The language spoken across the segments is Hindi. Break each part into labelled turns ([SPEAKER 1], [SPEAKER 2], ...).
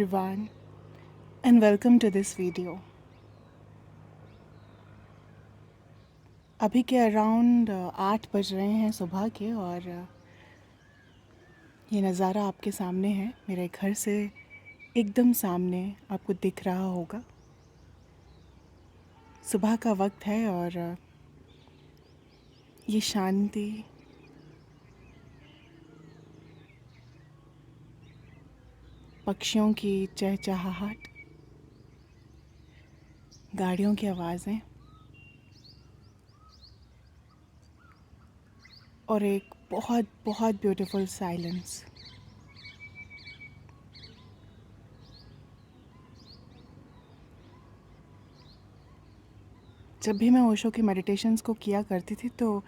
[SPEAKER 1] everyone and welcome to this video. अभी के अराउंड 8 बज रहे हैं सुबह के और ये नज़ारा आपके सामने है। मेरे घर से एकदम सामने आपको दिख रहा होगा। सुबह का वक्त है और ये शांति, पक्षियों की चहचहाहट, गाड़ियों की आवाज़ें और एक बहुत बहुत ब्यूटीफुल साइलेंस। जब भी मैं ओशो की मेडिटेशंस को किया करती थी तो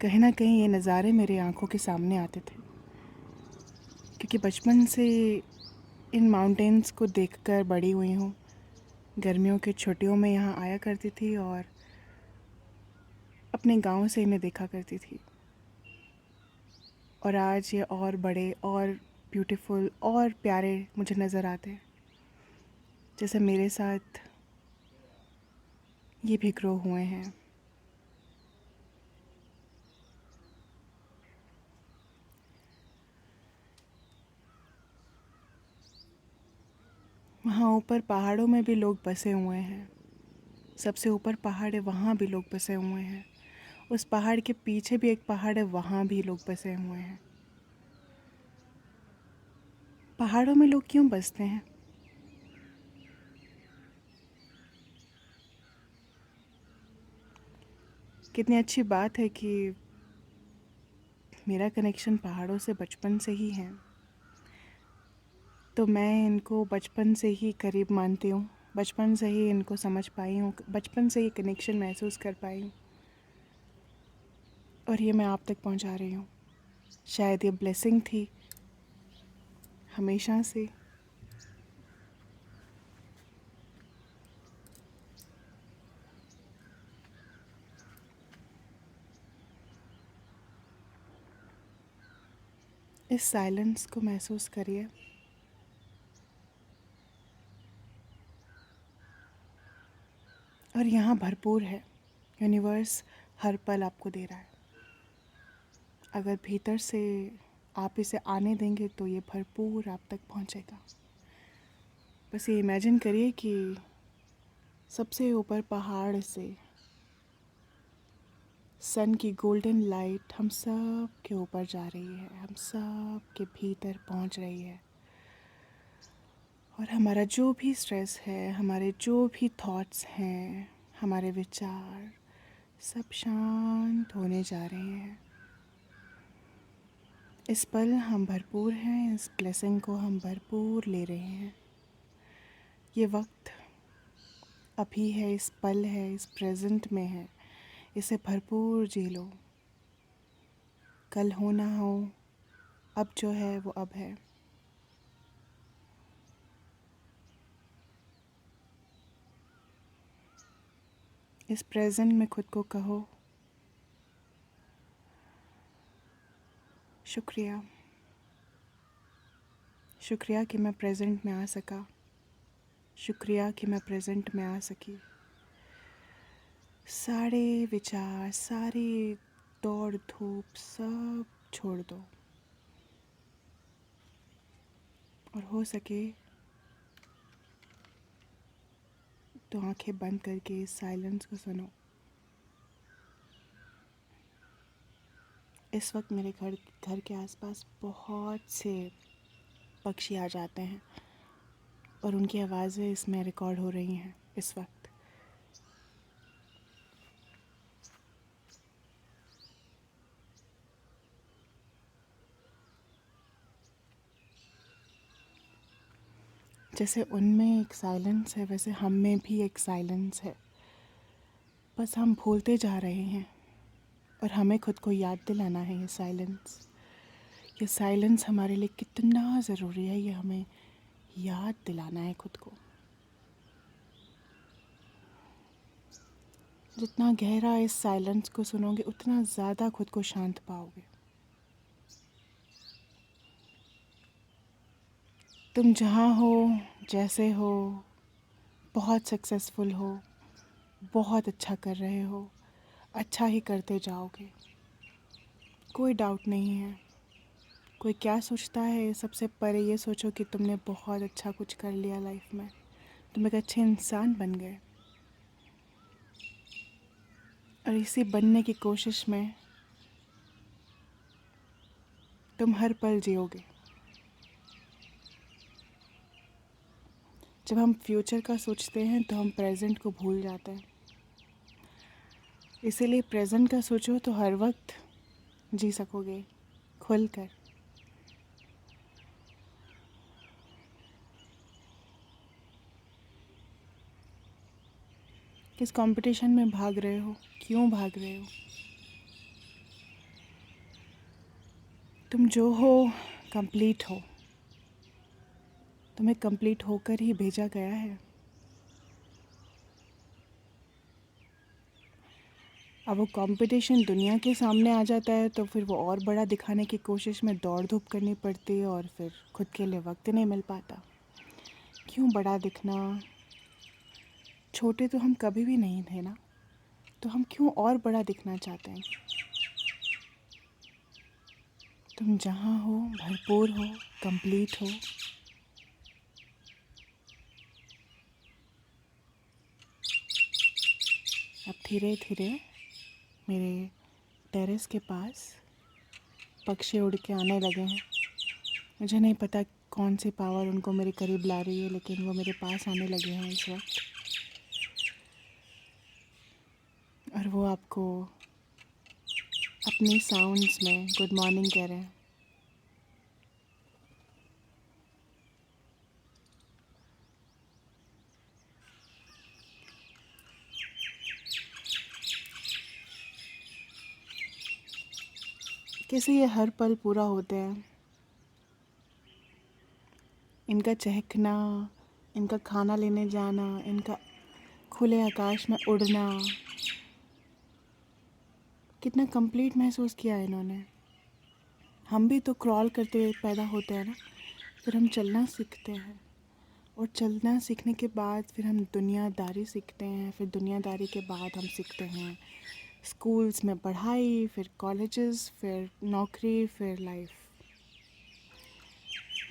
[SPEAKER 1] कहीं ना कहीं ये नज़ारे मेरे आंखों के सामने आते थे, क्योंकि बचपन से इन माउंटेन्स को देखकर बड़ी हुई हूँ। गर्मियों की छुट्टियों में यहाँ आया करती थी और अपने गांव से इन्हें देखा करती थी। और आज ये और बड़े और ब्यूटीफुल और प्यारे मुझे नज़र आते हैं, जैसे मेरे साथ ये भी ग्रो हुए हैं। वहाँ ऊपर पहाड़ों में भी लोग बसे हुए हैं। सबसे ऊपर पहाड़ है, वहाँ भी लोग बसे हुए हैं। उस पहाड़ के पीछे भी एक पहाड़ है, वहाँ भी लोग बसे हुए हैं। पहाड़ों में लोग क्यों बसते हैं? कितनी अच्छी बात है कि मेरा कनेक्शन पहाड़ों से बचपन से ही है, तो मैं इनको बचपन से ही करीब मानती हूँ। बचपन से ही इनको समझ पाई हूँ, बचपन से ये कनेक्शन महसूस कर पाई हूँ और ये मैं आप तक पहुँचा रही हूँ। शायद ये ब्लेसिंग थी हमेशा से। इस साइलेंस को महसूस करिए। और यहाँ भरपूर है। यूनिवर्स हर पल आपको दे रहा है। अगर भीतर से आप इसे आने देंगे तो ये भरपूर आप तक पहुँचेगा। बस ये इमेजिन करिए कि सबसे ऊपर पहाड़ से सन की गोल्डन लाइट हम सब के ऊपर जा रही है, हम सब के भीतर पहुंच रही है। और हमारा जो भी स्ट्रेस है, हमारे जो भी थॉट्स हैं, हमारे विचार सब शांत होने जा रहे हैं। इस पल हम भरपूर हैं, इस ब्लेसिंग को हम भरपूर ले रहे हैं। ये वक्त अभी है, इस पल है, इस प्रेजेंट में है। इसे भरपूर जी लो। कल हो ना हो, अब जो है वो अब है। इस प्रेजेंट में खुद को कहो, शुक्रिया, शुक्रिया कि मैं प्रेजेंट में आ सका, शुक्रिया कि मैं प्रेजेंट में आ सकी। सारे विचार, सारी दौड़ धूप सब छोड़ दो और हो सके तो आंखें बंद करके इस साइलेंस को सुनो। इस वक्त मेरे घर के आसपास बहुत से पक्षी आ जाते हैं और उनकी आवाज़ें इसमें रिकॉर्ड हो रही हैं इस वक्त। जैसे उनमें एक साइलेंस है, वैसे हम में भी एक साइलेंस है। बस हम भूलते जा रहे हैं और हमें खुद को याद दिलाना है ये साइलेंस। ये साइलेंस हमारे लिए कितना ज़रूरी है, ये हमें याद दिलाना है खुद को। जितना गहरा इस साइलेंस को सुनोगे उतना ज़्यादा खुद को शांत पाओगे। तुम जहाँ हो, जैसे हो, बहुत सक्सेसफुल हो, बहुत अच्छा कर रहे हो, अच्छा ही करते जाओगे, कोई डाउट नहीं है। कोई क्या सोचता है, सबसे परे ये सोचो कि तुमने बहुत अच्छा कुछ कर लिया लाइफ में, तुम एक अच्छे इंसान बन गए, और इसी बनने की कोशिश में तुम हर पल जियोगे। जब हम फ्यूचर का सोचते हैं तो हम प्रेजेंट को भूल जाते हैं, इसीलिए प्रेजेंट का सोचो तो हर वक्त जी सकोगे खुल कर। किस कंपटीशन में भाग रहे हो, क्यों भाग रहे हो? तुम जो हो कंप्लीट हो, तुम्हें कंप्लीट होकर ही भेजा गया है। अब वो कंपटीशन दुनिया के सामने आ जाता है तो फिर वो और बड़ा दिखाने की कोशिश में दौड़ धूप करनी पड़ती है, और फिर खुद के लिए वक्त नहीं मिल पाता। क्यों बड़ा दिखना? छोटे तो हम कभी भी नहीं थे ना, तो हम क्यों और बड़ा दिखना चाहते हैं? तुम जहाँ हो भरपूर हो, कंप्लीट हो। अब धीरे धीरे मेरे टेरेस के पास पक्षी उड़ के आने लगे हैं। मुझे नहीं पता कौन सी पावर उनको मेरे करीब ला रही है, लेकिन वो मेरे पास आने लगे हैं इस वक्त, और वो आपको अपनी साउंड्स में गुड मॉर्निंग कह रहे हैं। कैसे ये हर पल पूरा होते हैं, इनका चहकना, इनका खाना लेने जाना, इनका खुले आकाश में उड़ना, कितना कंप्लीट महसूस किया है इन्होंने। हम भी तो क्रॉल करते हुए पैदा होते हैं ना, फिर हम चलना सीखते हैं, और चलना सीखने के बाद फिर हम दुनियादारी सीखते हैं, फिर दुनियादारी के बाद हम सीखते हैं स्कूल्स में पढ़ाई, फिर कॉलेजेस, फिर नौकरी, फिर लाइफ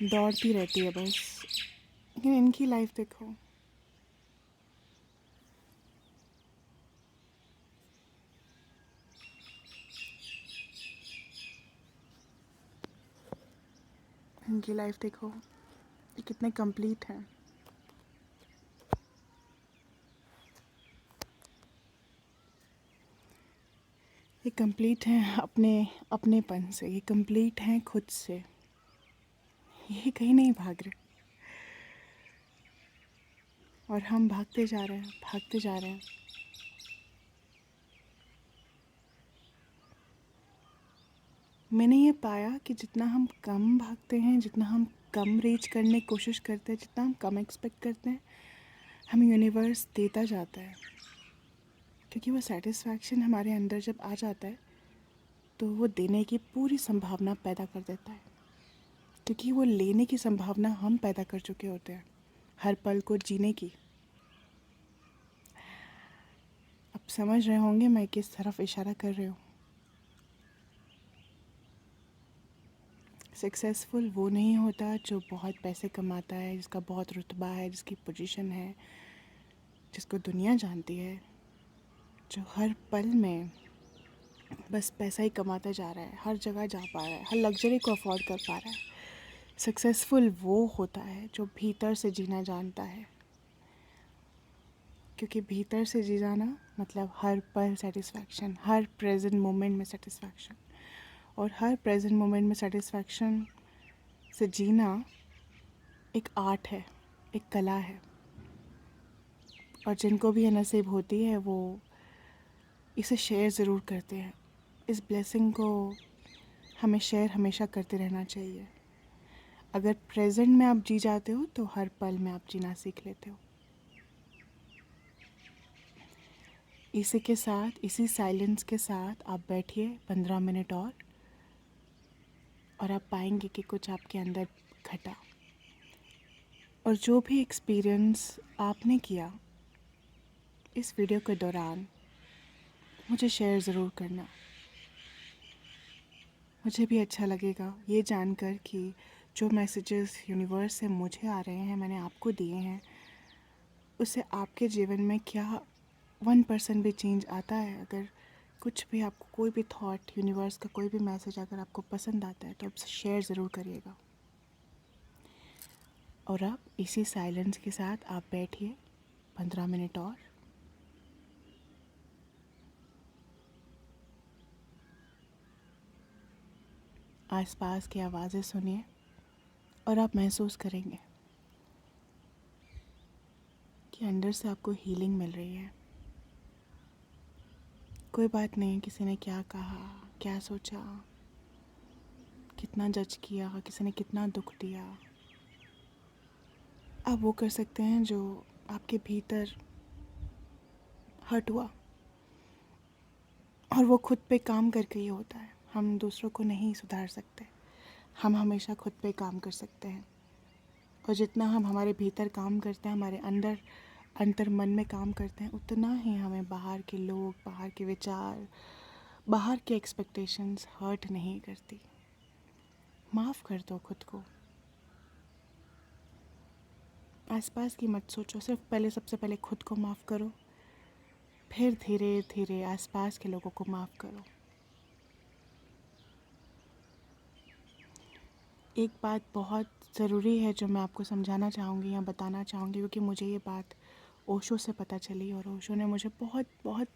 [SPEAKER 1] दौड़ती रहती है बस। लेकिन इनकी लाइफ देखो, इनकी लाइफ देखो, ये कितने कंप्लीट हैं। ये कंप्लीट हैं अपने अपनेपन से, ये कंप्लीट हैं खुद से, ये कहीं नहीं भाग रहे, और हम भागते जा रहे हैं, भागते जा रहे हैं। मैंने ये पाया कि जितना हम कम भागते हैं, जितना हम कम रीच करने की कोशिश करते हैं, जितना हम कम एक्सपेक्ट करते हैं, हमें यूनिवर्स देता जाता है। क्योंकि वो सेटिस्फैक्शन हमारे अंदर जब आ जाता है तो वो देने की पूरी संभावना पैदा कर देता है, क्योंकि वो लेने की संभावना हम पैदा कर चुके होते हैं हर पल को जीने की। अब समझ रहे होंगे मैं किस तरफ इशारा कर रही हूँ। सक्सेसफुल वो नहीं होता जो बहुत पैसे कमाता है, जिसका बहुत रुतबा है, जिसकी पोजीशन है, जिसको दुनिया जानती है, जो हर पल में बस पैसा ही कमाता जा रहा है, हर जगह जा पा रहा है, हर लग्जरी को अफोर्ड कर पा रहा है। सक्सेसफुल वो होता है जो भीतर से जीना जानता है, क्योंकि भीतर से जी जाना मतलब हर पल सेटिस्फैक्शन, हर प्रेजेंट मोमेंट में सेटिस्फैक्शन, और हर प्रेजेंट मोमेंट में सेटिस्फैक्शन से जीना एक आर्ट है, एक कला है। और जिनको भी ये नसीब होती है वो इसे शेयर ज़रूर करते हैं। इस ब्लेसिंग को हमें शेयर हमेशा करते रहना चाहिए। अगर प्रेजेंट में आप जी जाते हो तो हर पल में आप जीना सीख लेते हो। इसी के साथ, इसी साइलेंस के साथ आप बैठिए 15 मिनट और आप पाएंगे कि कुछ आपके अंदर घटा। और जो भी एक्सपीरियंस आपने किया इस वीडियो के दौरान मुझे शेयर ज़रूर करना। मुझे भी अच्छा लगेगा ये जानकर कि जो मैसेजेस यूनिवर्स से मुझे आ रहे हैं, मैंने आपको दिए हैं, उससे आपके जीवन में क्या 1% भी चेंज आता है। अगर कुछ भी आपको कोई भी थॉट, यूनिवर्स का कोई भी मैसेज अगर आपको पसंद आता है तो आप शेयर ज़रूर करिएगा। और अब इसी साइलेंस के साथ आप बैठिए 15 मिनट और। आसपास की आवाज़ें सुनिए और आप महसूस करेंगे कि अंदर से आपको हीलिंग मिल रही है। कोई बात नहीं, किसी ने क्या कहा, क्या सोचा, कितना जज किया, किसी ने कितना दुख दिया, आप वो कर सकते हैं जो आपके भीतर हर्ट हुआ। और वो खुद पे काम करके ही होता है। हम दूसरों को नहीं सुधार सकते, हम हमेशा खुद पे काम कर सकते हैं। और जितना हम हमारे भीतर काम करते हैं, हमारे अंतर मन में काम करते हैं, उतना ही हमें बाहर के लोग, बाहर के विचार, बाहर के एक्सपेक्टेशंस हर्ट नहीं करती। माफ़ कर दो खुद को। आसपास की मत सोचो, सिर्फ सबसे पहले खुद को माफ़ करो, फिर धीरे धीरे आसपास के लोगों को माफ़ करो। एक बात बहुत ज़रूरी है जो मैं आपको समझाना चाहूँगी या बताना चाहूँगी, क्योंकि मुझे ये बात ओशो से पता चली और ओशो ने मुझे बहुत बहुत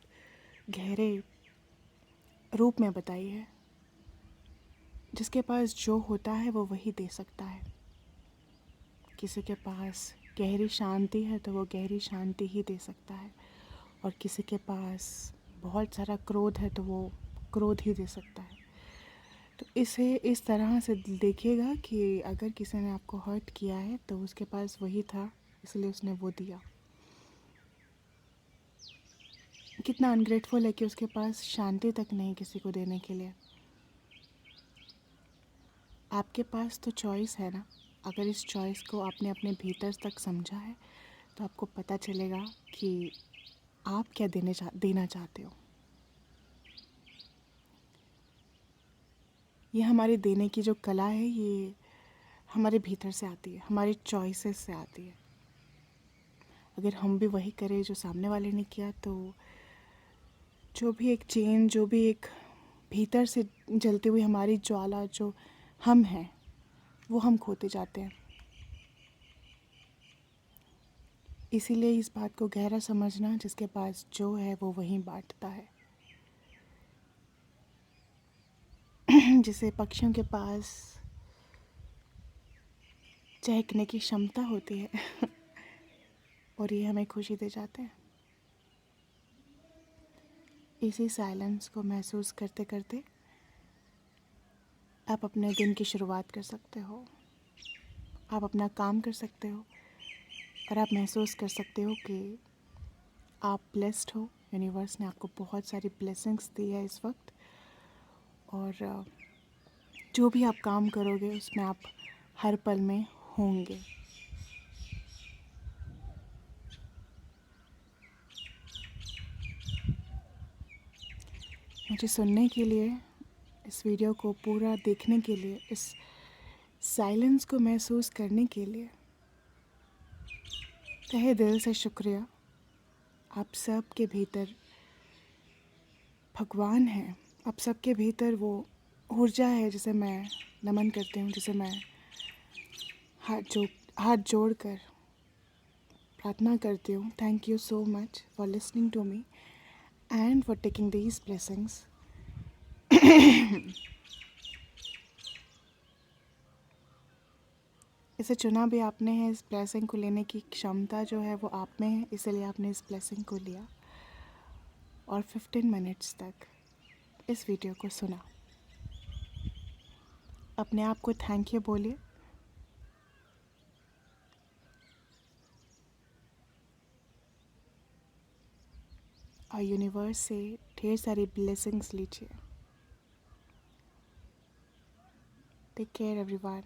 [SPEAKER 1] गहरे रूप में बताई है। जिसके पास जो होता है वो वही दे सकता है। किसी के पास गहरी शांति है तो वो गहरी शांति ही दे सकता है, और किसी के पास बहुत सारा क्रोध है तो वो क्रोध ही दे सकता है। तो इसे इस तरह से देखिएगा कि अगर किसी ने आपको हर्ट किया है तो उसके पास वही था, इसलिए उसने वो दिया। कितना अनग्रेटफुल है कि उसके पास शांति तक नहीं किसी को देने के लिए। आपके पास तो चॉइस है ना। अगर इस चॉइस को आपने अपने भीतर तक समझा है तो आपको पता चलेगा कि आप क्या देना चाहते हो। ये हमारे देने की जो कला है, ये हमारे भीतर से आती है, हमारी चॉइसेस से आती है। अगर हम भी वही करें जो सामने वाले ने किया तो जो भी एक चेन, जो भी एक भीतर से जलती हुई हमारी ज्वाला जो हम हैं, वो हम खोते जाते हैं। इसीलिए इस बात को गहरा समझना, जिसके पास जो है वो वहीं बांटता है। जिसे पक्षियों के पास चहकने की क्षमता होती है और ये हमें खुशी दे जाते हैं। इसी साइलेंस को महसूस करते करते आप अपने दिन की शुरुआत कर सकते हो, आप अपना काम कर सकते हो, और आप महसूस कर सकते हो कि आप ब्लेस्ड हो। यूनिवर्स ने आपको बहुत सारी ब्लेसिंग्स दी है इस वक्त, और जो भी आप काम करोगे उसमें आप हर पल में होंगे। मुझे सुनने के लिए, इस वीडियो को पूरा देखने के लिए, इस साइलेंस को महसूस करने के लिए तहे दिल से शुक्रिया। आप सब के भीतर भगवान है, आप सब के भीतर वो ऊर्जा है जिसे मैं नमन करती हूँ, जिसे मैं हाथ जोड़ कर प्रार्थना करती हूँ। Thank you so much for listening to me and for taking these blessings. इसे चुना भी आपने है, इस ब्लेसिंग को लेने की क्षमता जो है वो आप में है, इसलिए आपने इस ब्लेसिंग को लिया और 15 मिनट्स तक इस वीडियो को सुना। अपने आप को थैंक यू बोलिए। और यूनिवर्स से ढेर सारी ब्लेसिंग्स लीजिए। Take care everyone.